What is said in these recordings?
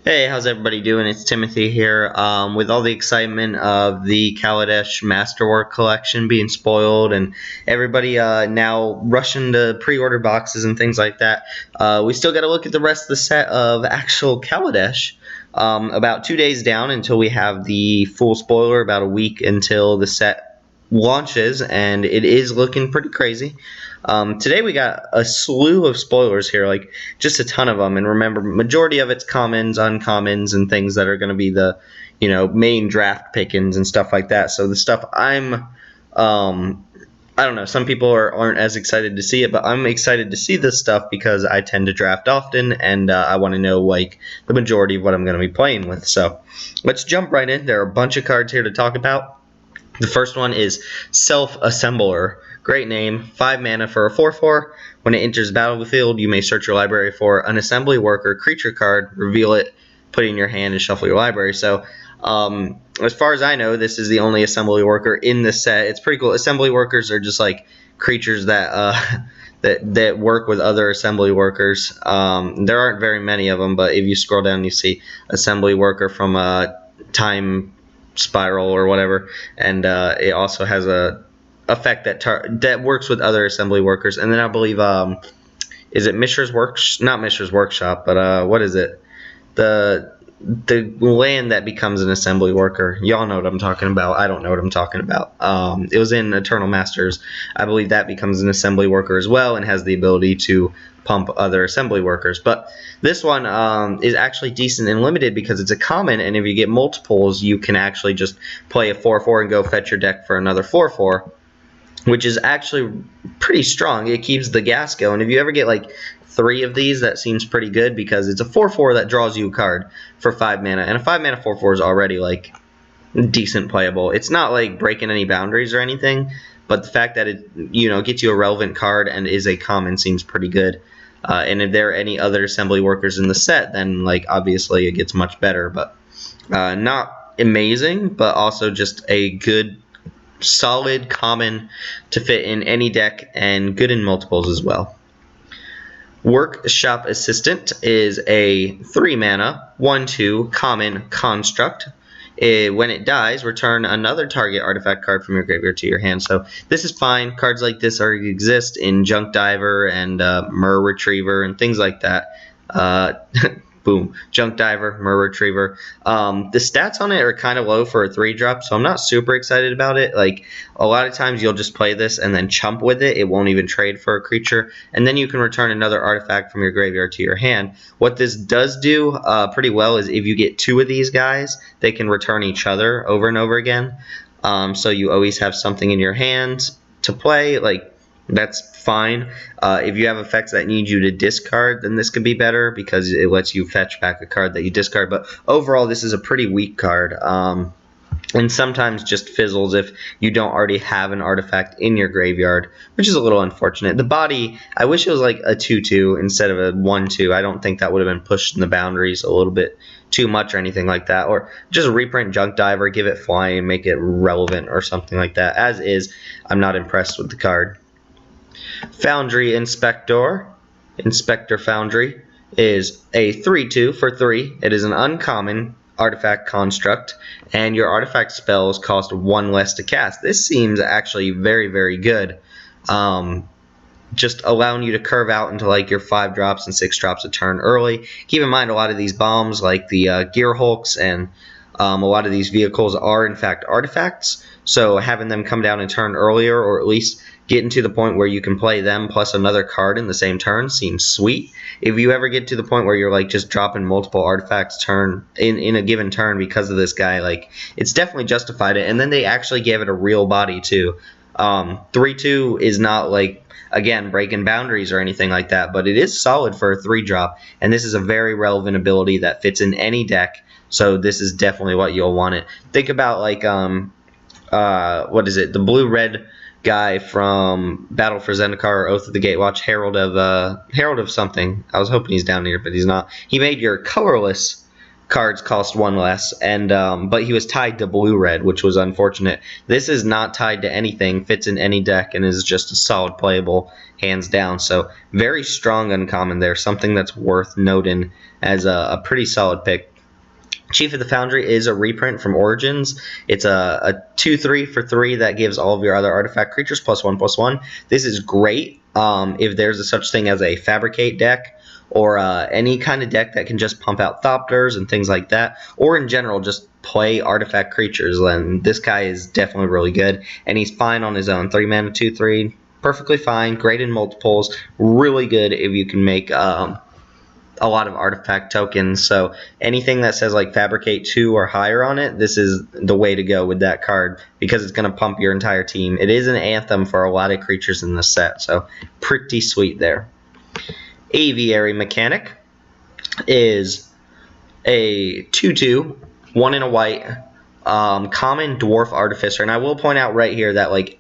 Hey, how's everybody doing? It's Timothy here. With all the excitement of the Kaladesh Masterwork collection being spoiled and everybody now rushing to pre-order boxes and things like that, we still got to look at the rest of the set of actual Kaladesh. About 2 days down until we have the full spoiler, about a week until the set launches, and it is looking pretty crazy. Today we got a slew of spoilers here, like just a ton of them. And remember, majority of it's commons, uncommons, and things that are going to be the, main draft pickings and stuff like that. So the stuff I don't know. Some people aren't as excited to see it, but I'm excited to see this stuff because I tend to draft often, and I want to know like the majority of what I'm going to be playing with. So let's jump right in. There are a bunch of cards here to talk about. The first one is Self-Assembler. Great name. 5 mana for a 4/4. When it enters the battlefield, you may search your library for an assembly worker creature card, reveal it, put it in your hand, and shuffle your library. So, as far as I know, this is the only assembly worker in this set. It's pretty cool. Assembly workers are just like creatures that that work with other assembly workers. There aren't very many of them, but if you scroll down, you see assembly worker from Time Spiral or whatever, and it also has a effect that works with other assembly workers. And then I believe is it Mishra's not Mishra's Workshop, but what is it, the land that becomes an assembly worker? Y'all know what I'm talking about. I don't know what I'm talking about. It was in Eternal Masters. I believe that becomes an assembly worker as well and has the ability to pump other assembly workers. But this one is actually decent and limited because it's a common, and if you get multiples, you can actually just play a 4/4 and go fetch your deck for another 4/4, which is actually pretty strong. It keeps the gas going. If you ever get like 3 of these, that seems pretty good because it's a 4/4 that draws you a card for 5 mana, and a 5 mana 4/4 is already like decent playable. It's not like breaking any boundaries or anything, but the fact that it gets you a relevant card and is a common seems pretty good. And if there are any other assembly workers in the set, then like obviously it gets much better, but not amazing, but also just a good solid common to fit in any deck and good in multiples as well. Workshop Assistant is a 3 mana 1/2 common construct. When it dies, return another target artifact card from your graveyard to your hand. So this is fine. Cards like this exist in Junk Diver and Mer Retriever and things like that. Boom. Junk Diver, Mer Retriever. The stats on it are kind of low for a 3-drop, so I'm not super excited about it. Like, a lot of times you'll just play this and then chump with it. It won't even trade for a creature. And then you can return another artifact from your graveyard to your hand. What this does do pretty well is if you get 2 of these guys, they can return each other over and over again. So you always have something in your hand to play. Like, that's fine. If you have effects that need you to discard, then this could be better because it lets you fetch back a card that you discard. But overall, this is a pretty weak card. And sometimes just fizzles if you don't already have an artifact in your graveyard, which is a little unfortunate. The body, I wish it was like a 2/2 instead of a 1/2. I don't think that would have been pushing the boundaries a little bit too much or anything like that. Or just reprint Junk Diver, give it flying, and make it relevant or something like that. As is, I'm not impressed with the card. Foundry Inspector Foundry is a 3/2 for 3. It is an uncommon artifact construct, and your artifact spells cost 1 less to cast. This seems actually very, very good. Just allowing you to curve out into like your 5 drops and 6 drops a turn early. Keep in mind, a lot of these bombs, like the Gear Hulks and a lot of these vehicles, are in fact artifacts. So having them come down a turn earlier, or at least getting to the point where you can play them plus another card in the same turn, seems sweet. If you ever get to the point where you're like just dropping multiple artifacts in a given turn because of this guy, like, it's definitely justified it. And then they actually gave it a real body too. 3/2 is not like, again, breaking boundaries or anything like that, but it is solid for a 3-drop, and this is a very relevant ability that fits in any deck. So this is definitely what you'll want it. Think about like what is it? The blue-red guy from Battle for Zendikar or Oath of the Gatewatch, Herald of something. I was hoping he's down here, but he's not. He made your colorless cards cost 1 less, and but he was tied to blue-red, which was unfortunate. This is not tied to anything, fits in any deck, and is just a solid playable, hands down. So very strong uncommon there, something that's worth noting as a pretty solid pick. Chief of the Foundry is a reprint from Origins. It's a 2/3 for 3 that gives all of your other artifact creatures +1/+1. This is great if there's a such thing as a Fabricate deck, or any kind of deck that can just pump out Thopters and things like that, or in general just play artifact creatures. Then this guy is definitely really good, and he's fine on his own. 3 mana, 2/3, perfectly fine. Great in multiples. Really good if you can make a lot of artifact tokens. So anything that says like Fabricate 2 or higher on it, this is the way to go with that card, because it's going to pump your entire team. It is an anthem for a lot of creatures in this set, so pretty sweet there. Aviary Mechanic is a 2/2, 1 in a white, common dwarf artificer. And I will point out right here that like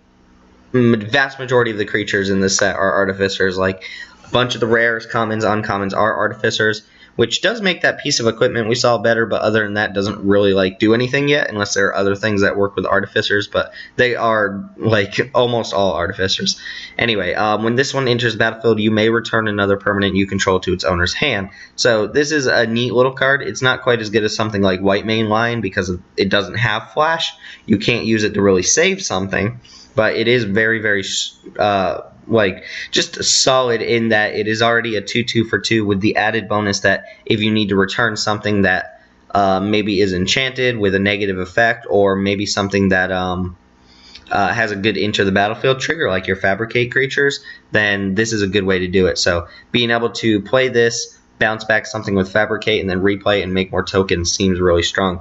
vast majority of the creatures in this set are artificers. Like a bunch of the rares, commons, uncommons are artificers, which does make that piece of equipment we saw better, but other than that doesn't really like do anything yet, unless there are other things that work with artificers, but they are like almost all artificers. Anyway, when this one enters the battlefield, you may return another permanent you control to its owner's hand. So this is a neat little card. It's not quite as good as something like White Mane Lion because it doesn't have flash. You can't use it to really save something, but it is very, very like just solid in that it is already a 2/2 for 2 with the added bonus that if you need to return something that maybe is enchanted with a negative effect, or maybe something that has a good enter the battlefield trigger like your Fabricate creatures, then this is a good way to do it. So being able to play this, bounce back something with Fabricate, and then replay and make more tokens seems really strong.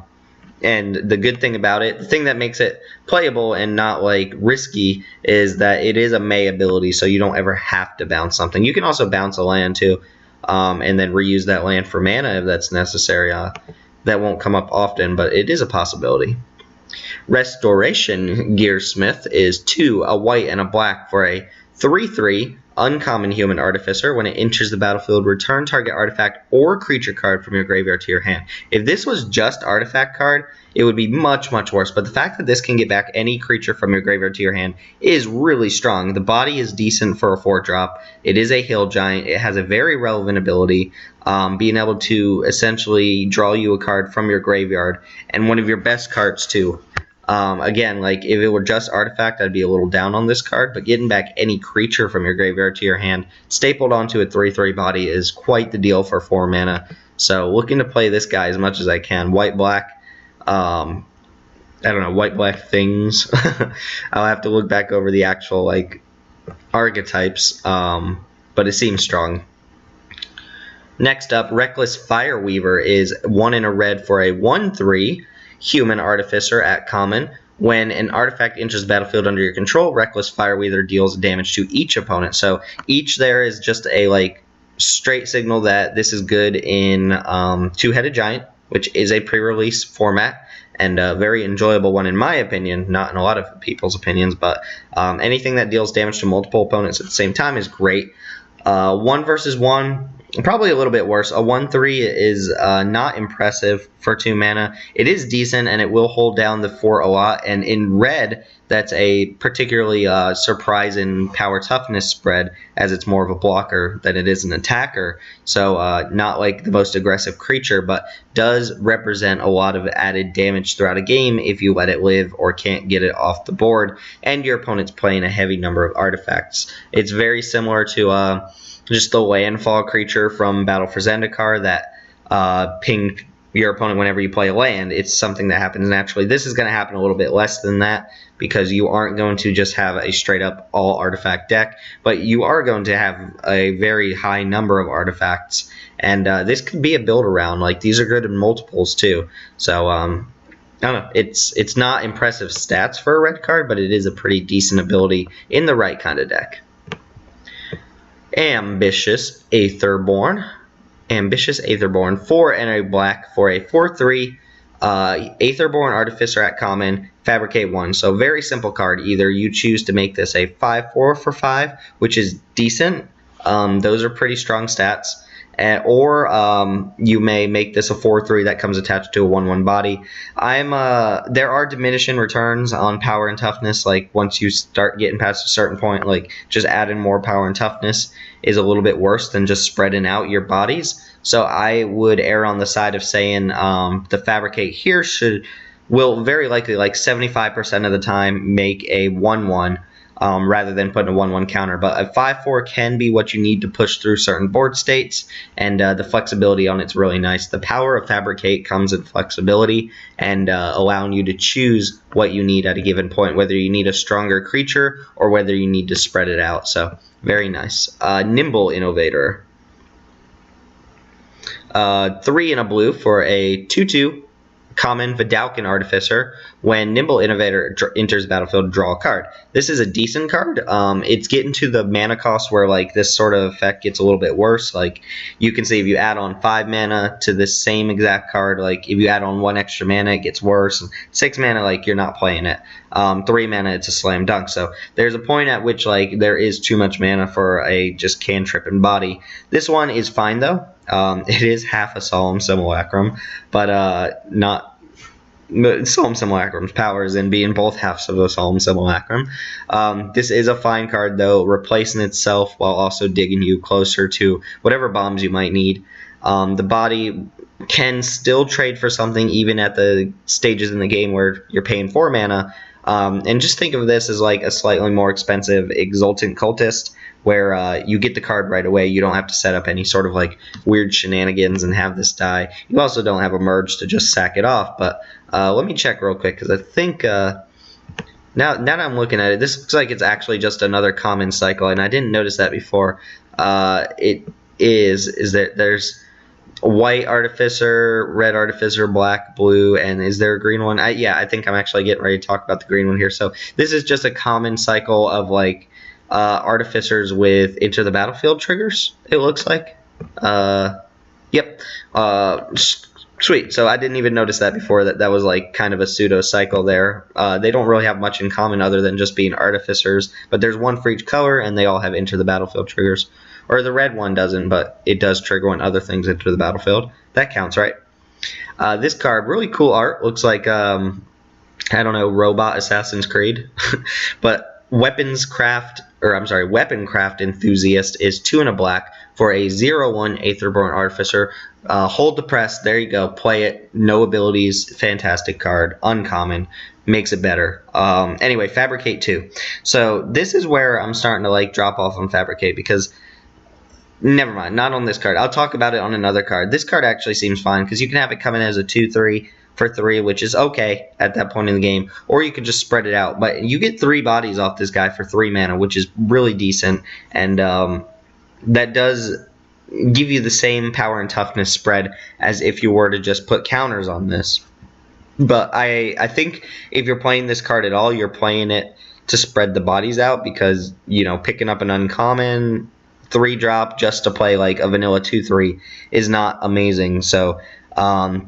And the good thing about it, the thing that makes it playable and not like risky, is that it is a May ability, so you don't ever have to bounce something. You can also bounce a land too, and then reuse that land for mana if that's necessary. That won't come up often, but it is a possibility. Restoration Gearsmith is 2, a white and a black for a 3/3 uncommon human artificer. When it enters the battlefield, return target artifact or creature card from your graveyard to your hand. If this was just artifact card, it would be much, much worse. But the fact that this can get back any creature from your graveyard to your hand is really strong. The body is decent for a 4-drop. It is a hill giant. It has a very relevant ability, being able to essentially draw you a card from your graveyard, and one of your best cards too. Again, like if it were just artifact, I'd be a little down on this card, but getting back any creature from your graveyard to your hand, stapled onto a 3/3 body, is quite the deal for 4 mana. So looking to play this guy as much as I can. White-black, I don't know, white-black things. I'll have to look back over the actual like archetypes, but it seems strong. Next up, Reckless Fireweaver is 1 in a red for a 1/3 human artificer at common. When an artifact enters the battlefield under your control, Reckless Fireweaver deals damage to each opponent. So each there is just a like straight signal that this is good in Two-Headed Giant, which is a pre-release format and a very enjoyable one in my opinion, not in a lot of people's opinions, but anything that deals damage to multiple opponents at the same time is great. 1 versus 1, probably a little bit worse. A 1/3 is not impressive for 2 mana. It is decent, and it will hold down the fort a lot. And in red, that's a particularly surprising power toughness spread, as it's more of a blocker than it is an attacker. So not like the most aggressive creature, but does represent a lot of added damage throughout a game if you let it live or can't get it off the board, and your opponent's playing a heavy number of artifacts. It's very similar to just the landfall creature from Battle for Zendikar that ping your opponent whenever you play a land. It's something that happens naturally. This is going to happen a little bit less than that, because you aren't going to just have a straight up all artifact deck, but you are going to have a very high number of artifacts, and this could be a build around. Like, these are good in multiples too. So I don't know, it's not impressive stats for a red card, but it is a pretty decent ability in the right kind of deck. Ambitious Aetherborne. 4 and a black for a 4/3 Aetherborne Artificer at common, Fabricate 1. So very simple card. Either you choose to make this a 5/4 for 5, which is decent. Those are pretty strong stats. Or you may make this a 4/3 that comes attached to a 1/1 body. There are diminishing returns on power and toughness. Like, once you start getting past a certain point, like just adding more power and toughness is a little bit worse than just spreading out your bodies. So I would err on the side of saying the Fabricate here will very likely, like 75% of the time, make a 1/1 rather than putting a 1/1 counter. But a 5/4 can be what you need to push through certain board states, and the flexibility on it's really nice. The power of Fabricate comes in flexibility and allowing you to choose what you need at a given point, whether you need a stronger creature or whether you need to spread it out. So very nice. Nimble Innovator. 3 in a blue for a 2/2 common Vedalken Artificer. When Nimble Innovator enters the battlefield, draw a card. This is a decent card. It's getting to the mana cost where like this sort of effect gets a little bit worse. Like you can see if you add on 5 mana to this same exact card, like if you add on 1 extra mana, it gets worse. 6 mana, like you're not playing it. 3 mana, it's a slam dunk. So there's a point at which like there is too much mana for a just cantrip and body. This one is fine though. It is half a Solemn Simulacrum, but not. Solemn Simulacrum's powers in being both halves of a Solemn Simulacrum. This is a fine card though, replacing itself while also digging you closer to whatever bombs you might need. The body can still trade for something even at the stages in the game where you're paying 4 mana. And just think of this as like a slightly more expensive Exultant Cultist, where you get the card right away. You don't have to set up any sort of like weird shenanigans and have this die. You also don't have a merge to just sack it off. But let me check real quick, because I think now that I'm looking at it, this looks like it's actually just another common cycle, and I didn't notice that before. It is that there's white Artificer, red Artificer, black, blue, and is there a green one? Yeah, I think I'm actually getting ready to talk about the green one here. So this is just a common cycle of like Artificers with enter the battlefield triggers, it looks like. Yep. Sweet. So I didn't even notice that before, that was like kind of a pseudo cycle there. They don't really have much in common other than just being Artificers, but there's one for each color and they all have enter the battlefield triggers. Or the red one doesn't, but it does trigger when other things enter the battlefield. That counts, right? This card, really cool art. Looks like, I don't know, Robot Assassin's Creed. But Weaponcraft Enthusiast is 2 and a black for a 0/1 Aetherborne Artificer. Hold the press. There you go. Play it. No abilities. Fantastic card. Uncommon. Makes it better. Anyway, Fabricate 2. So this is where I'm starting to like drop off on Fabricate, because never mind, not on this card. I'll talk about it on another card. This card actually seems fine because you can have it come in as a 2/3 for 3, which is okay at that point in the game, or you can just spread it out. But you get 3 bodies off this guy for 3 mana, which is really decent, and that does give you the same power and toughness spread as if you were to just put counters on this. But I think if you're playing this card at all, you're playing it to spread the bodies out, because, you know, picking up an uncommon 3-drop just to play like a vanilla 2/3 is not amazing. So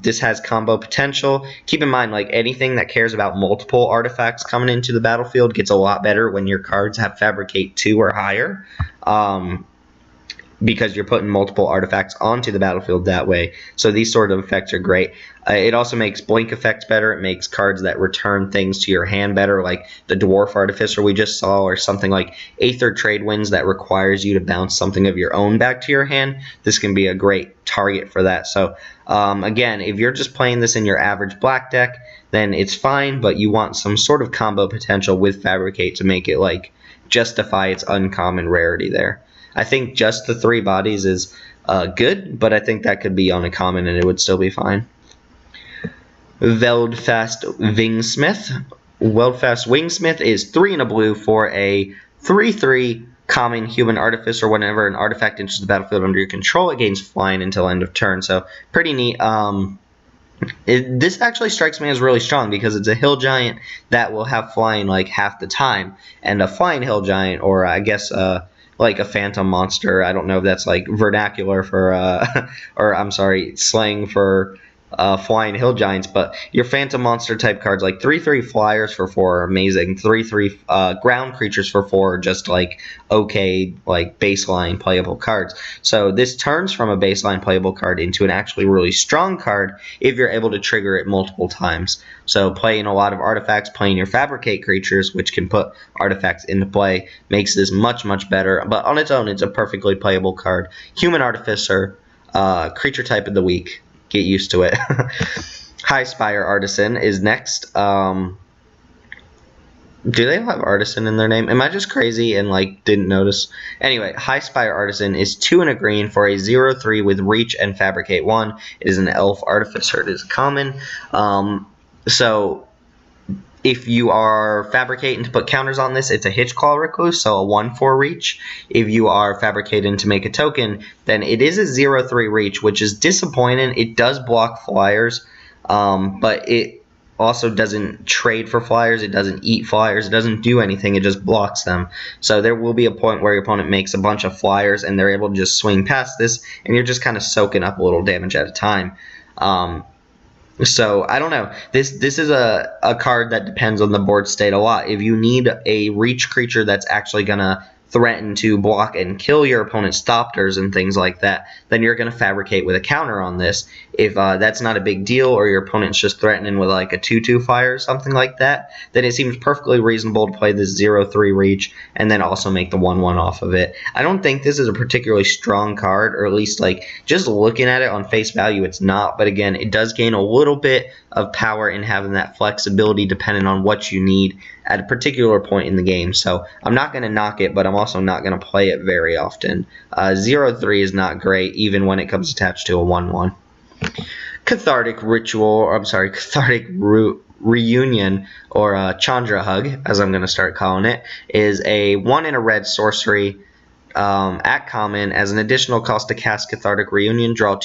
this has combo potential. Keep in mind, like anything that cares about multiple artifacts coming into the battlefield gets a lot better when your cards have Fabricate 2 or higher, because you're putting multiple artifacts onto the battlefield that way. So these sort of effects are great. It also makes blink effects better. It makes cards that return things to your hand better, like the Dwarf Artificer we just saw, or something like Aether Tradewinds that requires you to bounce something of your own back to your hand. This can be a great target for that. So again, if you're just playing this in your average black deck, then it's fine, but you want some sort of combo potential with Fabricate to make it like justify its uncommon rarity there. I think just the 3 bodies is good, but I think that could be on a common and it would still be fine. Veldfast Wingsmith. Weldfast Wingsmith is 3 and a blue for a 3/3 common human artificer. Whenever an artifact enters the battlefield under your control, it gains flying until end of turn. So pretty neat. This actually strikes me as really strong because it's a hill giant that will have flying like half the time, and a flying hill giant, or I guess like a phantom monster. I don't know if that's like vernacular for or I'm sorry, slang for flying hill giants, but your phantom monster type cards like 3/3 flyers for 4 are amazing. 3/3 ground creatures for 4 are just like okay, like baseline playable cards. So this turns from a baseline playable card into an actually really strong card if you're able to trigger it multiple times. So playing a lot of artifacts, playing your Fabricate creatures, which can put artifacts into play, makes this much, much better. But on its own, it's a perfectly playable card. Human Artificer. creature type of the week. Get used to it. High Spire Artisan is next. Do they have Artisan in their name? Am I just crazy and like didn't notice? Anyway, High Spire Artisan is 2 and a green for a 0/3 with Reach and Fabricate 1. It is an Elf Artificer. It is common. So if you are fabricating to put counters on this, it's a Hitchclaw Recluse, so a 1/4 reach. If you are fabricating to make a token, then it is a 0/3 reach, which is disappointing. It does block flyers, but it also doesn't trade for flyers. It doesn't eat flyers. It doesn't do anything. It just blocks them. So there will be a point where your opponent makes a bunch of flyers, and they're able to just swing past this, and you're just kind of soaking up a little damage at a time. So I don't know. This is a card that depends on the board state a lot. If you need a reach creature that's actually gonna threaten to block and kill your opponent's Thopters and things like that, then you're going to fabricate with a counter on this. If that's not a big deal, or your opponent's just threatening with like a 2/2 fire or something like that, then it seems perfectly reasonable to play this 0/3 reach and then also make the 1/1 off of it. I don't think this is a particularly strong card, or at least like just looking at it on face value, it's not. But again, it does gain a little bit of power in having that flexibility depending on what you need at a particular point in the game. So I'm not going to knock it, but I'm also not going to play it very often. 0/3 is not great, even when it comes attached to a 1/1. Cathartic Reunion, or Chandra Hug, as I'm going to start calling it, is a 1 in a red sorcery. At common, as an additional cost to cast Cathartic Reunion, discard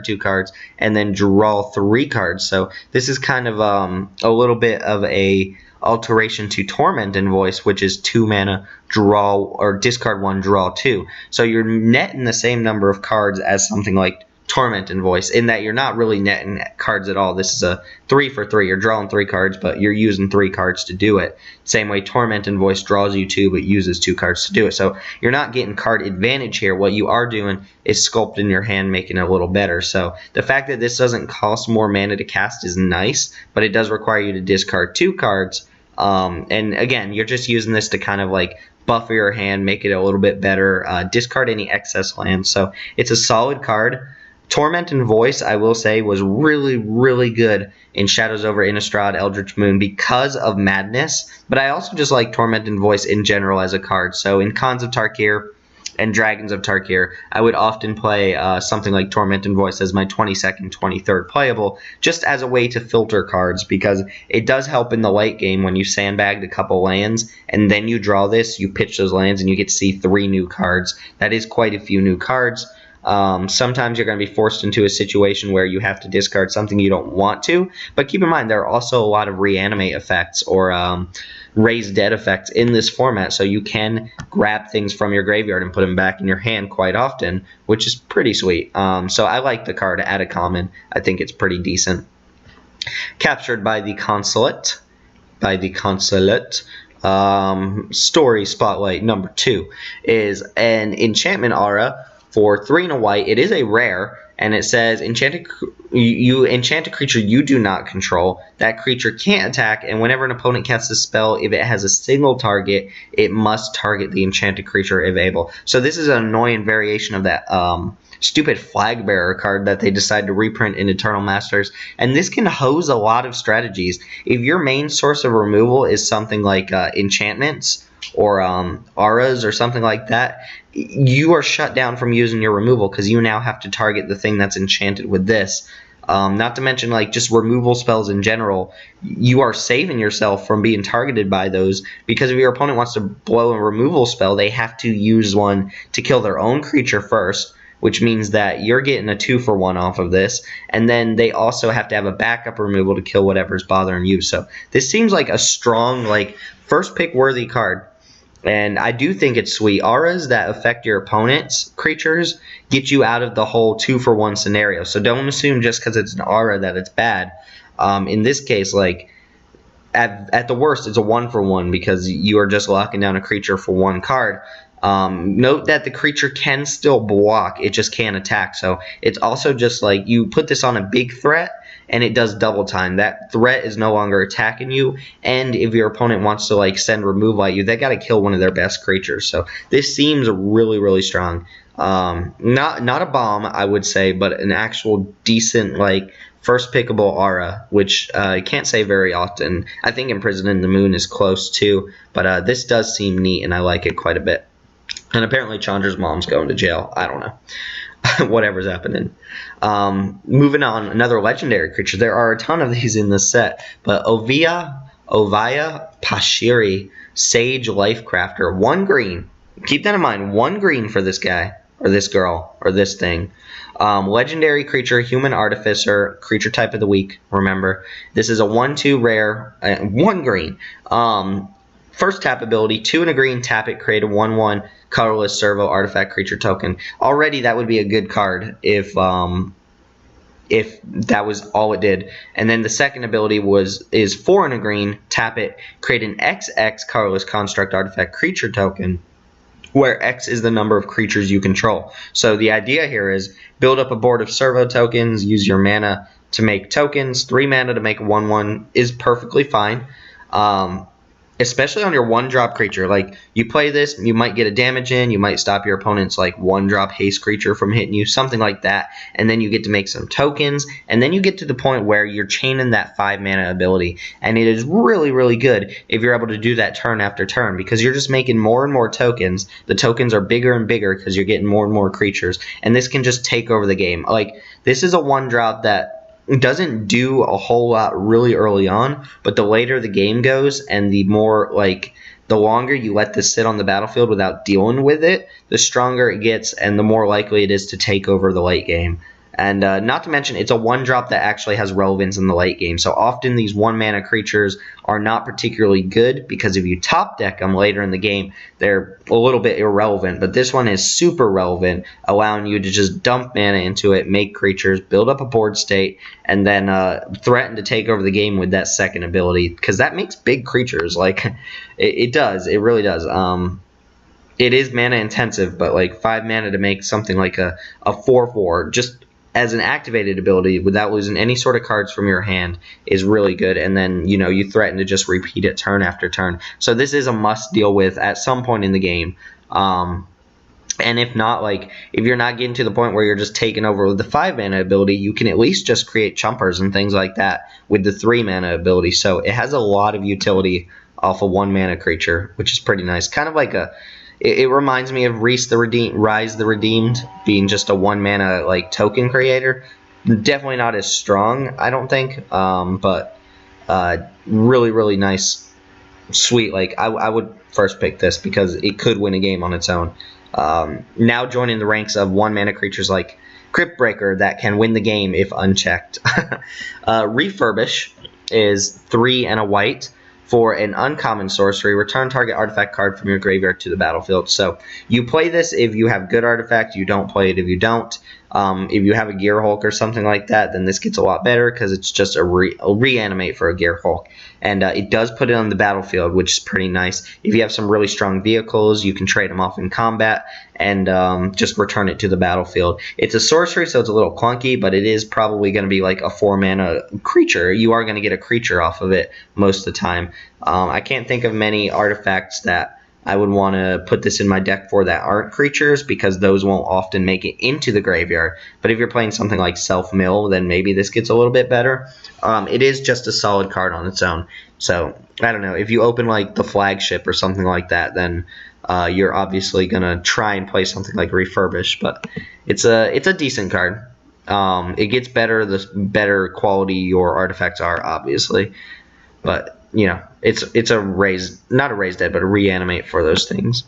2 cards, and then draw 3 cards. So this is kind of a little bit of a alteration to Torment and Voice, which is 2 mana, draw, or discard 1, draw 2. So you're netting the same number of cards as something like Torment and Voice, in that you're not really netting cards at all. This is a 3 for 3. You're drawing 3 cards, but you're using 3 cards to do it. Same way Torment and Voice draws you 2, but uses 2 cards to do it. So you're not getting card advantage here. What you are doing is sculpting your hand, making it a little better. So the fact that this doesn't cost more mana to cast is nice, but it does require you to discard 2 cards. And again, you're just using this to kind of like buffer your hand, make it a little bit better, discard any excess lands. So it's a solid card. Torment and Voice, I will say, was really, really good in Shadows over Innistrad, Eldritch Moon because of Madness, but I also just like Torment and Voice in general as a card. So in Khans of Tarkir and Dragons of Tarkir, I would often play something like Torment and Voice as my 22nd, 23rd playable, just as a way to filter cards, because it does help in the late game when you sandbagged a couple lands, and then you draw this, you pitch those lands, and you get to see 3 new cards. That is quite a few new cards. Sometimes you're going to be forced into a situation where you have to discard something you don't want to, but keep in mind there are also a lot of reanimate effects or raise dead effects in this format, so you can grab things from your graveyard and put them back in your hand quite often, which is pretty sweet. So I like the card at a common. I think it's pretty decent. Captured by the Consulate. Story Spotlight number 2 is an enchantment aura for 3 and a white. It is a rare, and it says you enchant a creature you do not control. That creature can't attack, and whenever an opponent casts a spell, if it has a single target, it must target the enchanted creature if able. So this is an annoying variation of that stupid Flag Bearer card that they decided to reprint in Eternal Masters, and this can hose a lot of strategies. If your main source of removal is something like enchantments or auras or something like that, you are shut down from using your removal because you now have to target the thing that's enchanted with this. Not to mention like just removal spells in general, you are saving yourself from being targeted by those, because if your opponent wants to blow a removal spell, they have to use one to kill their own creature first, which means that you're getting a 2-for-1 off of this, and then they also have to have a backup removal to kill whatever's bothering you. So this seems like a strong, like, first pick worthy card. And I do think it's sweet. Auras that affect your opponent's creatures get you out of the whole 2-for-1 scenario. So don't assume just because it's an aura that it's bad. In this case, like, at the worst, it's a 1-for-1 because you are just locking down a creature for 1 card. Note that the creature can still block, it just can't attack. So it's also just like you put this on a big threat, and it does double time. That threat is no longer attacking you, and if your opponent wants to like send removal at you, they got to kill one of their best creatures. So this seems really, really strong. Not a bomb, I would say, but an actual decent like first pickable aura, which I can't say very often. I think Imprisoned in the Moon is close too, but this does seem neat, and I like it quite a bit. And apparently Chandra's mom's going to jail. I don't know. Whatever's happening. Moving on, another legendary creature. There are a ton of these in this set, but Ovia Pashiri, Sage Lifecrafter, 1 green. Keep that in mind, 1 green for this guy, or this girl, or this thing. Legendary creature, human artificer, creature type of the week, remember. This is a 1/2 rare, 1 green. First tap ability, 2 and a green, tap it, create a 1/1 colorless servo artifact creature token. Already that would be a good card if that was all it did. And then the second ability is 4 and a green, tap it, create an XX colorless construct artifact creature token, where X is the number of creatures you control. So the idea here is build up a board of servo tokens, use your mana to make tokens. 3 mana to make a 1/1 is perfectly fine. Especially on your 1-drop creature. Like, you play this, you might get a damage in, you might stop your opponent's like 1-drop haste creature from hitting you, something like that, and then you get to make some tokens, and then you get to the point where you're chaining that 5 mana ability, and it is really, really good if you're able to do that turn after turn, because you're just making more and more tokens. The tokens are bigger and bigger because you're getting more and more creatures, and this can just take over the game. Like, this is a 1-drop that doesn't do a whole lot really early on, but the later the game goes and the more like the longer you let this sit on the battlefield without dealing with it, the stronger it gets and the more likely it is to take over the late game. And not to mention, it's a 1-drop that actually has relevance in the late game. So often these 1-mana creatures are not particularly good because if you top deck them later in the game, they're a little bit irrelevant. But this one is super relevant, allowing you to just dump mana into it, make creatures, build up a board state, and then threaten to take over the game with that second ability. Because that makes big creatures. Like, it does. It really does. It is mana intensive, but like 5 mana to make something like a 4/4 just as an activated ability without losing any sort of cards from your hand is really good. And then, you know, you threaten to just repeat it turn after turn. So this is a must deal with at some point in the game. And if not, like, if you're not getting to the point where you're just taking over with the 5 mana ability, you can at least just create chumpers and things like that with the 3 mana ability. So it has a lot of utility off a 1 mana creature, which is pretty nice. Kind of like it reminds me of Rise the Redeemed being just a 1 mana like token creator. Definitely not as strong, I don't think, but really, really nice, sweet. Like, I would first pick this because it could win a game on its own. Now joining the ranks of 1 mana creatures like Cryptbreaker that can win the game if unchecked. Refurbish is 3 and a white. For an uncommon sorcery, return target artifact card from your graveyard to the battlefield. So you play this if you have good artifact. You don't play it if you don't. If you have a Gear Hulk or something like that, then this gets a lot better because it's just a reanimate for a Gear Hulk. And it does put it on the battlefield, which is pretty nice. If you have some really strong vehicles, you can trade them off in combat and just return it to the battlefield. It's a sorcery, so it's a little clunky, but it is probably going to be like a 4-mana creature. You are going to get a creature off of it most of the time. I can't think of many artifacts that I would want to put this in my deck for that aren't creatures because those won't often make it into the graveyard. But if you're playing something like Self-Mill, then maybe this gets a little bit better. It is just a solid card on its own. So, I don't know. If you open like the Flagship or something like that, then you're obviously going to try and play something like Refurbish. But it's a decent card. It gets better the better quality your artifacts are, obviously. But you know, it's a not a raise dead, but a reanimate for those things.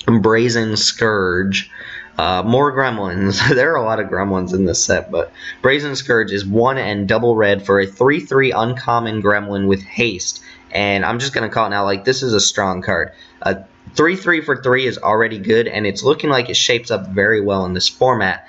Brazen Scourge, more Gremlins. There are a lot of Gremlins in this set, but Brazen Scourge is 1 and double red for a 3/3 uncommon Gremlin with haste. And I'm just gonna call it now. Like, this is a strong card. 3/3 for 3 is already good, and it's looking like it shapes up very well in this format.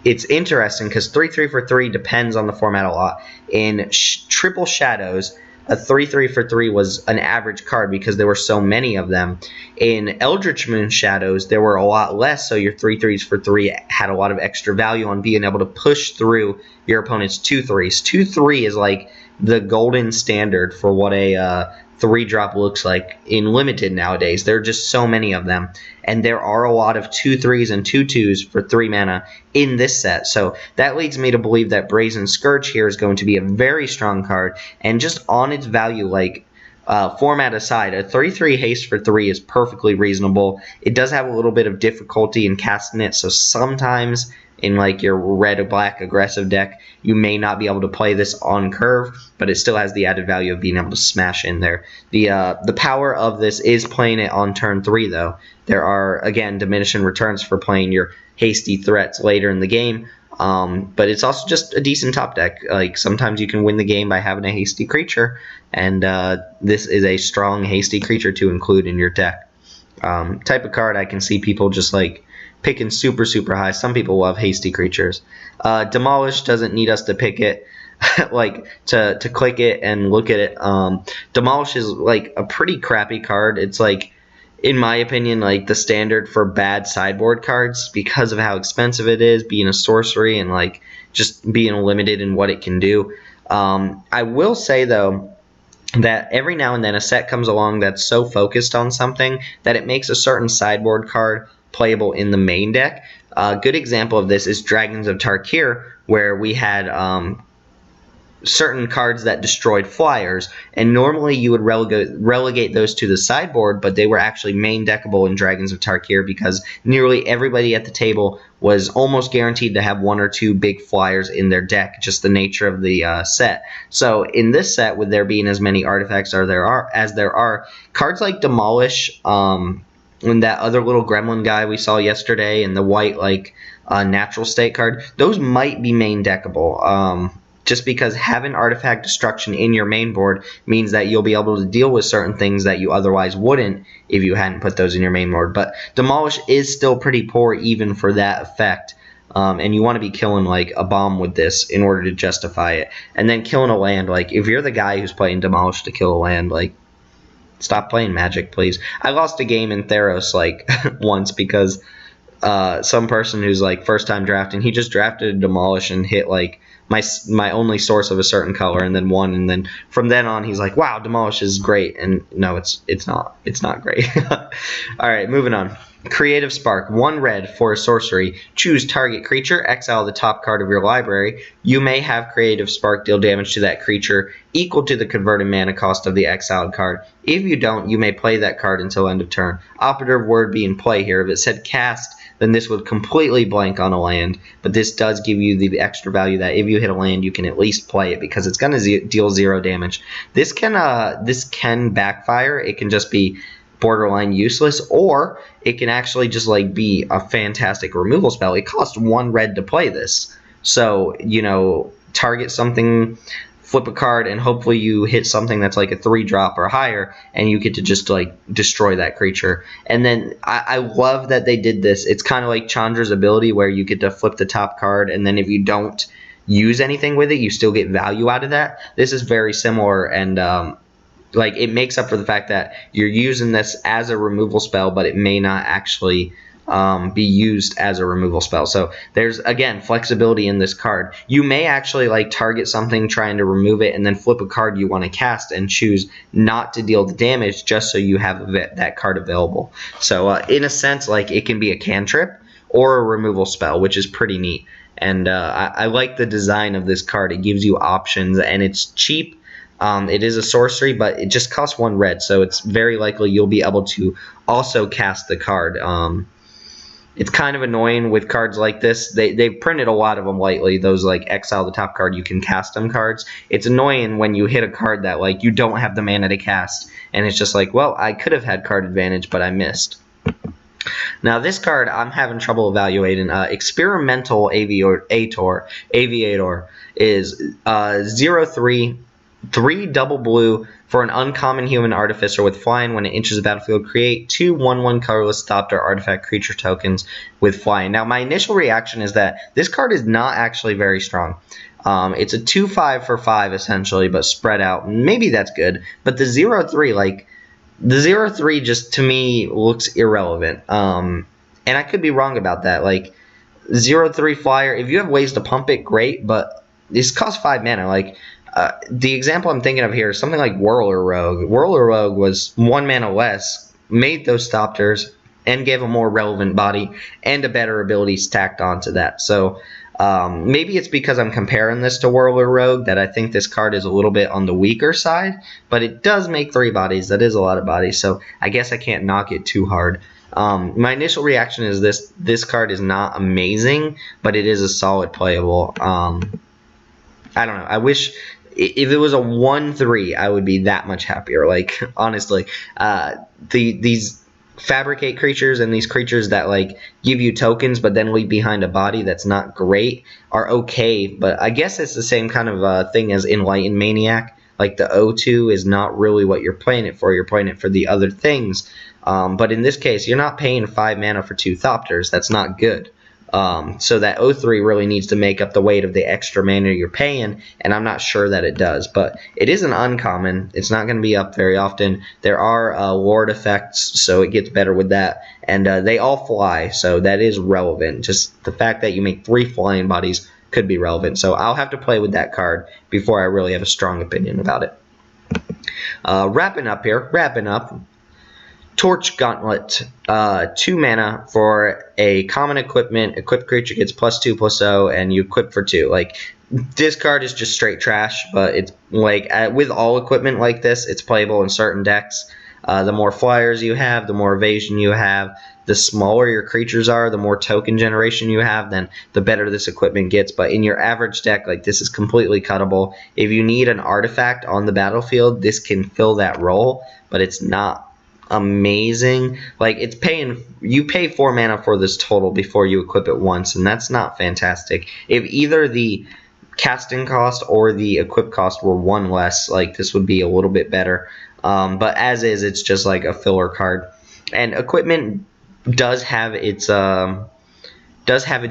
It's interesting because 3/3 for 3 depends on the format a lot. In Triple Shadows, a 3/3 for 3 was an average card because there were so many of them. In Eldritch Moon Shadows, there were a lot less, so your 3/3s for 3 had a lot of extra value on being able to push through your opponent's 2/3s. 2/3 is like the golden standard for what a 3-drop looks like in Limited nowadays. There are just so many of them, and there are a lot of 2/3s and 2/2s for 3 mana in this set. So that leads me to believe that Brazen Scourge here is going to be a very strong card, and just on its value, like format aside, a 3/3 haste for 3 is perfectly reasonable. It does have a little bit of difficulty in casting it, so sometimes in like your red or black aggressive deck, you may not be able to play this on curve, but it still has the added value of being able to smash in there. The power of this is playing it on turn 3, though. There are, again, diminishing returns for playing your hasty threats later in the game, but it's also just a decent top deck. Like, sometimes you can win the game by having a hasty creature, and this is a strong hasty creature to include in your deck. Type of card I can see people just like picking super high. Some people love hasty creatures. Demolish doesn't need us to pick it, like to click it and look at it. Demolish is like a pretty crappy card. It's like, in my opinion, like the standard for bad sideboard cards because of how expensive it is, being a sorcery and like just being limited in what it can do. I will say though that every now and then a set comes along that's so focused on something that it makes a certain sideboard card playable in the main deck. A good example of this is Dragons of Tarkir, where we had certain cards that destroyed flyers, and normally you would relegate those to the sideboard, but they were actually main deckable in Dragons of Tarkir because nearly everybody at the table was almost guaranteed to have 1 or 2 big flyers in their deck, just the nature of the set. So in this set, with there being as many artifacts as there are, cards like Demolish, and that other little gremlin guy we saw yesterday, and the white like natural state card, those might be main deckable. Just because having artifact destruction in your main board means that you'll be able to deal with certain things that you otherwise wouldn't if you hadn't put those in your main board. But Demolish is still pretty poor even for that effect. And you want to be killing like a bomb with this in order to justify it. And then killing a land, like if you're the guy who's playing Demolish to kill a land, like stop playing Magic, please. I lost a game in Theros like once because some person who's like first time drafting, he just drafted a Demolish and hit like my only source of a certain color and then won, and then from then on he's like, wow, Demolish is great, and no, it's not great. All right, moving on. Creative Spark, 1 red for a sorcery. Choose target creature, exile the top card of your library. You may have Creative Spark deal damage to that creature equal to the converted mana cost of the exiled card. If you don't, you may play that card until end of turn. Operative word being play here. If it said cast, then this would completely blank on a land, but this does give you the extra value that if you hit a land, you can at least play it because it's going to deal 0 damage. This can backfire. It can just be borderline useless, or it can actually just like be a fantastic removal spell. It costs 1 red to play this, so target something, flip a card, and hopefully you hit something that's like a 3-drop or higher, and you get to just like destroy that creature. And then I love that they did this. It's kind of like Chandra's ability where you get to flip the top card, and then if you don't use anything with it, you still get value out of that. This is very similar, and like it makes up for the fact that you're using this as a removal spell, but it may not actually be used as a removal spell. So there's, again, flexibility in this card. You may actually like target something trying to remove it and then flip a card you want to cast and choose not to deal the damage just so you have that card available. So in a sense, like it can be a cantrip or a removal spell, which is pretty neat. And I like the design of this card. It gives you options and it's cheap. It is a sorcery, but it just costs 1 red, so it's very likely you'll be able to also cast the card. It's kind of annoying with cards like this. They've printed a lot of them lately, those like exile the top card, you can cast them cards. It's annoying when you hit a card that like you don't have the mana to cast, and it's just like, well, I could have had card advantage, but I missed. Now this card I'm having trouble evaluating. Experimental Aviator is 0/3 3 double blue for an uncommon human artificer with flying. When it enters the battlefield, create 2 1/1 colorless Thopter artifact creature tokens with flying. Now, my initial reaction is that this card is not actually very strong. It's a 2/5 for 5 essentially, but spread out. Maybe that's good, but the 0/3, like the 0/3, just to me looks irrelevant. And I could be wrong about that. Like 0/3 flyer, if you have ways to pump it, great, but this costs 5 mana. Like the example I'm thinking of here is something like Whirler Rogue. Whirler Rogue was 1 mana less, made those Thopters, and gave a more relevant body and a better ability stacked onto that. So maybe it's because I'm comparing this to Whirler Rogue that I think this card is a little bit on the weaker side, but it does make 3 bodies. That is a lot of bodies, so I guess I can't knock it too hard. My initial reaction is this card is not amazing, but it is a solid playable. I don't know. I wish if it was a 1/3, I would be that much happier. Like honestly, these fabricate creatures and these creatures that like give you tokens but then leave behind a body that's not great are okay, but I guess it's the same kind of thing as Enlightened Maniac. Like the O2 is not really what you're playing it for. You're playing it for the other things. But in this case, you're not paying 5 mana for 2 Thopters. That's not good. So that O3 really needs to make up the weight of the extra mana you're paying, and I'm not sure that it does. But it is an uncommon. It's not going to be up very often. There are Lord effects, so it gets better with that. And they all fly, so that is relevant. Just the fact that you make 3 flying bodies could be relevant. So I'll have to play with that card before I really have a strong opinion about it. Wrapping up. Torch Gauntlet, 2 mana for a common equipment. Equipped creature gets +2/+0, and you equip for 2. Like this card is just straight trash, but it's like with all equipment like this, it's playable in certain decks. The more flyers you have, the more evasion you have. The smaller your creatures are, the more token generation you have, then the better this equipment gets. But in your average deck, like this is completely cuttable. If you need an artifact on the battlefield, this can fill that role, but it's not amazing. Like you pay 4 mana for this total before you equip it once, and that's not fantastic. If either the casting cost or the equip cost were 1 less, like this would be a little bit better. But as is, it's just like a filler card. And equipment does have its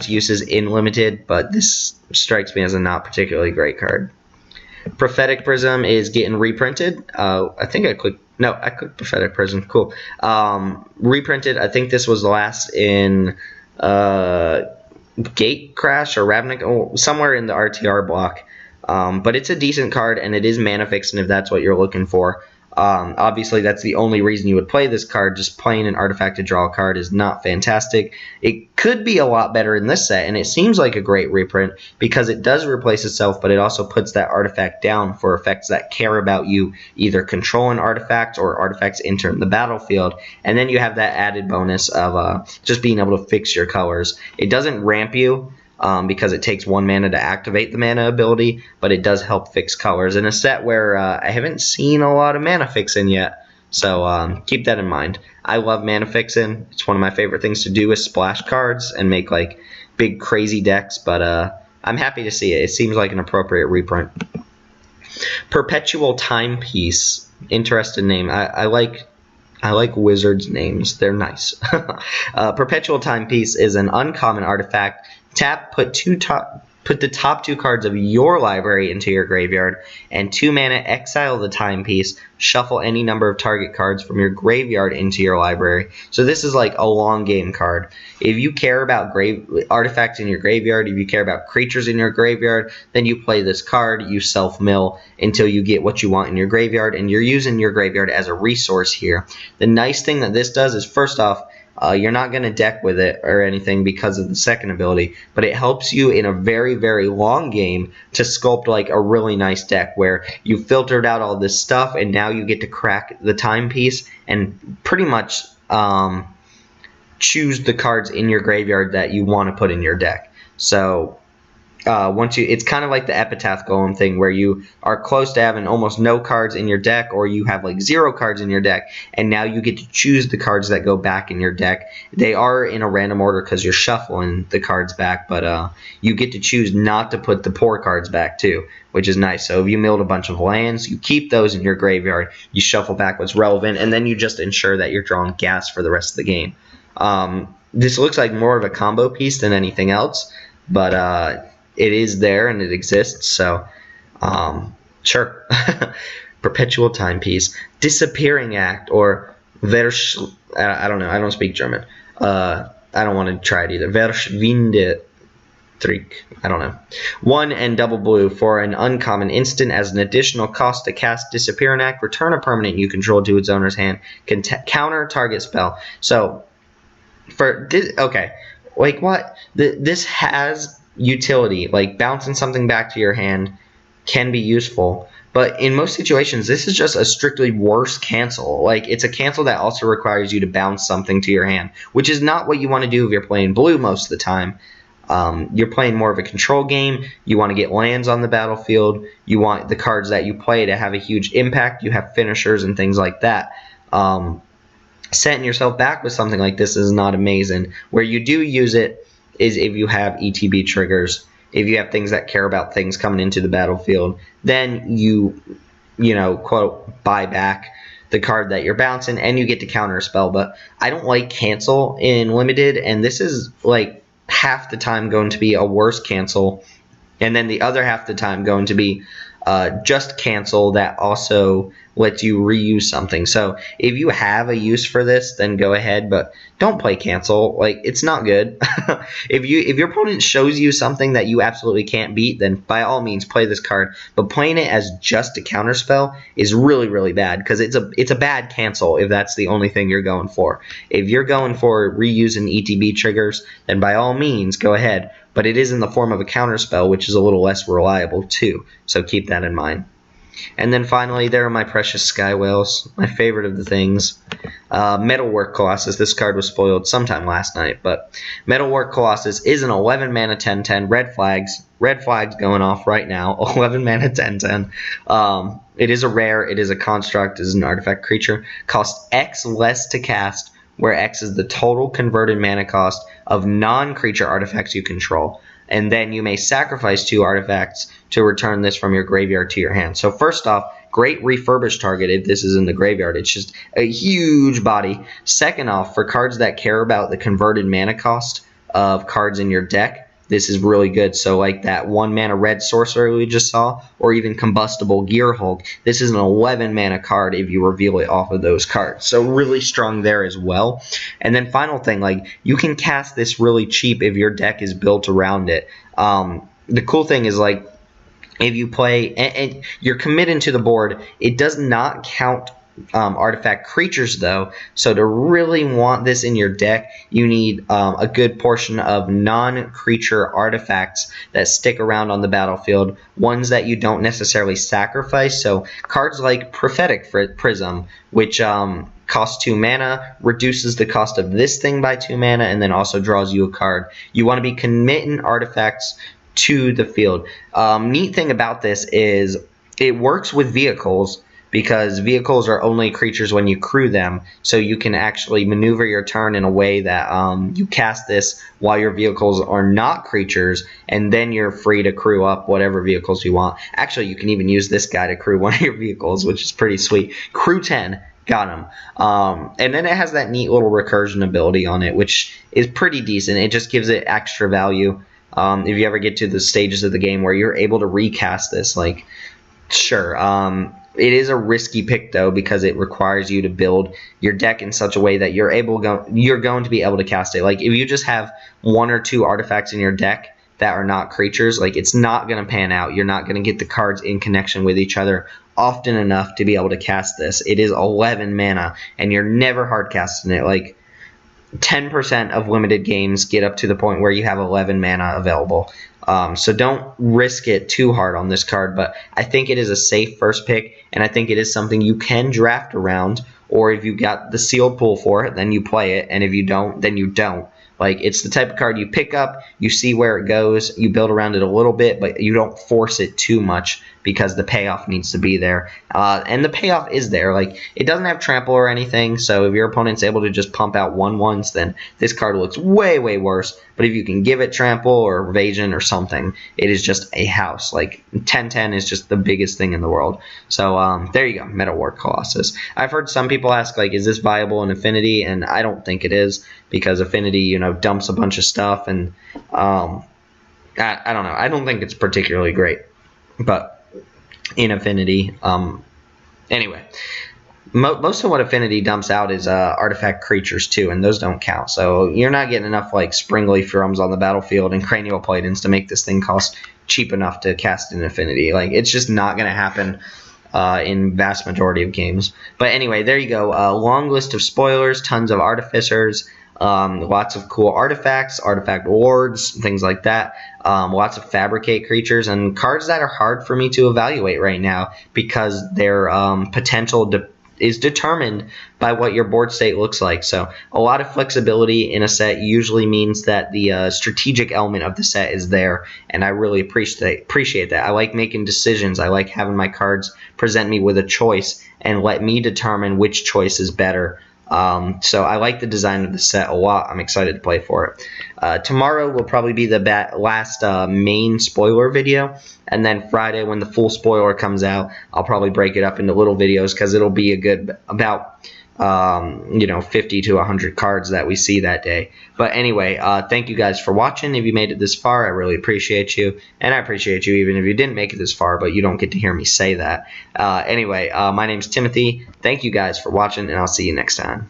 uses in limited, but this strikes me as a not particularly great card. Prophetic Prism is getting reprinted. I think I clicked. No, I clicked Prophetic Prism. Cool. Reprinted. I think this was last in Gate Crash or Ravnica, somewhere in the RTR block. But it's a decent card, and it is mana fixing if that's what you're looking for. Obviously, that's the only reason you would play this card. Just playing an artifact to draw a card is not fantastic. It could be a lot better in this set, and it seems like a great reprint because it does replace itself, but it also puts that artifact down for effects that care about you either controlling artifacts or artifacts entering the battlefield. And then you have that added bonus of just being able to fix your colors. It doesn't ramp you, because it takes 1 mana to activate the mana ability, but it does help fix colors in a set where I haven't seen a lot of mana fixing yet. So keep that in mind. I love mana fixing. It's one of my favorite things to do is splash cards and make like big crazy decks, but I'm happy to see it. It seems like an appropriate reprint. Perpetual Timepiece. Interesting name. I like wizards' names. They're nice. Perpetual Timepiece is an uncommon artifact. Tap, put the top 2 cards of your library into your graveyard, and 2 mana, exile the timepiece, shuffle any number of target cards from your graveyard into your library. So this is like a long game card. If you care about artifacts in your graveyard, if you care about creatures in your graveyard, then you play this card, you self-mill until you get what you want in your graveyard, and you're using your graveyard as a resource here. The nice thing that this does is, first off, you're not going to deck with it or anything because of the second ability, but it helps you in a very, very long game to sculpt like a really nice deck where you filtered out all this stuff and now you get to crack the timepiece and pretty much choose the cards in your graveyard that you want to put in your deck. So it's kind of like the Epitaph Golem thing where you are close to having almost no cards in your deck, or you have like 0 cards in your deck, and now you get to choose the cards that go back in your deck. They are in a random order because you're shuffling the cards back, but you get to choose not to put the poor cards back too, which is nice. So if you milled a bunch of lands, you keep those in your graveyard, you shuffle back what's relevant, and then you just ensure that you're drawing gas for the rest of the game. This looks like more of a combo piece than anything else, but it is there and it exists, so sure. Perpetual Timepiece. Disappearing Act, or I don't know, I don't speak German. I don't want to try it either. Verschwinde Trick. I don't know. 1 and double blue for an uncommon instant as an additional cost to cast Disappearing Act. Return a permanent you control to its owner's hand. Counter target spell. So, for this, okay. Like, what? This has utility, like bouncing something back to your hand can be useful, but in most situations this is just a strictly worse cancel. Like, it's a cancel that also requires you to bounce something to your hand, which is not what you want to do if you're playing blue most of the time. You're playing more of a control game. You want to get lands on the battlefield. You want the cards that you play to have a huge impact. You have finishers and things like that. Setting yourself back with something like this is not amazing. Where you do use it is if you have ETB triggers, if you have things that care about things coming into the battlefield, then you quote, buy back the card that you're bouncing and you get to counter a spell. But I don't like cancel in limited, and this is like half the time going to be a worse cancel, and then the other half the time going to be just cancel that also lets you reuse something. So if you have a use for this, then go ahead, but don't play cancel. Like, it's not good. If your opponent shows you something that you absolutely can't beat, then by all means play this card. But playing it as just a counterspell is really, really bad, because it's a bad cancel if that's the only thing you're going for. If you're going for reusing ETB triggers, then by all means go ahead. But it is in the form of a counterspell, which is a little less reliable too. So keep that in mind. And then finally, there are my precious Sky Whales, my favorite of the things. Metalwork Colossus. This card was spoiled sometime last night, but Metalwork Colossus is an 11 mana 10/10. Red flags going off right now. 11 mana 10/10. It is a rare. It is a construct. It is an artifact creature. Costs X less to cast, where X is the total converted mana cost of non-creature artifacts you control. And then you may sacrifice 2 artifacts to return this from your graveyard to your hand. So first off, great refurbish target if this is in the graveyard. It's just a huge body. Second off, for cards that care about the converted mana cost of cards in your deck, this is really good. So like that 1 mana red sorcerer we just saw, or even combustible Gear Hulk, this is an 11 mana card if you reveal it off of those cards. So really strong there as well. And then final thing, like, you can cast this really cheap if your deck is built around it. The cool thing is, like, if you play and you're committing to the board, it does not count artifact creatures though. So to really want this in your deck, you need a good portion of non-creature artifacts that stick around on the battlefield, ones that you don't necessarily sacrifice. So cards like Prophetic Prism, which costs 2 mana, reduces the cost of this thing by 2 mana, and then also draws you a card. You want to be committing artifacts to the field. Neat thing about this is it works with vehicles, because vehicles are only creatures when you crew them, so you can actually maneuver your turn in a way that you cast this while your vehicles are not creatures, and then you're free to crew up whatever vehicles you want. Actually, you can even use this guy to crew one of your vehicles, which is pretty sweet. Crew 10. Got him. And then it has that neat little recursion ability on it, which is pretty decent. It just gives it extra value. If you ever get to the stages of the game where you're able to recast this, like, sure. It is a risky pick though, because it requires you to build your deck in such a way that you're going to be able to cast it. Like, if you just have 1 or 2 artifacts in your deck that are not creatures, like, it's not going to pan out. You're not going to get the cards in connection with each other often enough to be able to cast this. It is 11 mana, and you're never hard casting it. Like, 10% of limited games get up to the point where you have 11 mana available. So don't risk it too hard on this card, but I think it is a safe first pick, and I think it is something you can draft around, or if you got the sealed pool for it, then you play it, and if you don't, then you don't. Like, it's the type of card you pick up, you see where it goes, you build around it a little bit, but you don't force it too much because the payoff needs to be there. And the payoff is there. Like, it doesn't have trample or anything, so if your opponent's able to just pump out 1/1s, then this card looks way, way worse. But if you can give it trample or evasion or something, it is just a house. Like, 10/10 is just the biggest thing in the world. So there you go, Metal War Colossus. I've heard some people ask, like, is this viable in Affinity? And I don't think it is, because Affinity, you know, dumps a bunch of stuff, and I don't know. I don't think it's particularly great, but in Affinity, anyway, most of what Affinity dumps out is artifact creatures too, and those don't count. So you're not getting enough like Springleaf Drums on the battlefield and Cranial Platins to make this thing cost cheap enough to cast in Affinity. Like, it's just not going to happen in vast majority of games. But anyway, there you go. Long list of spoilers, tons of Artificers, lots of cool artifacts, artifact wards, things like that. Lots of fabricate creatures, and cards that are hard for me to evaluate right now because their potential is determined by what your board state looks like. So a lot of flexibility in a set usually means that the strategic element of the set is there, and I really appreciate that. I like making decisions. I like having my cards present me with a choice and let me determine which choice is better. So I like the design of the set a lot. I'm excited to play for it. Tomorrow will probably be the last main spoiler video, and then Friday, when the full spoiler comes out, I'll probably break it up into little videos because it'll be a good about 50 to 100 cards that we see that day. But anyway, thank you guys for watching. If you made it this far, I really appreciate you, and I appreciate you even if you didn't make it this far, but you don't get to hear me say that. Anyway, my name's Timothy. Thank you guys for watching, and I'll see you next time.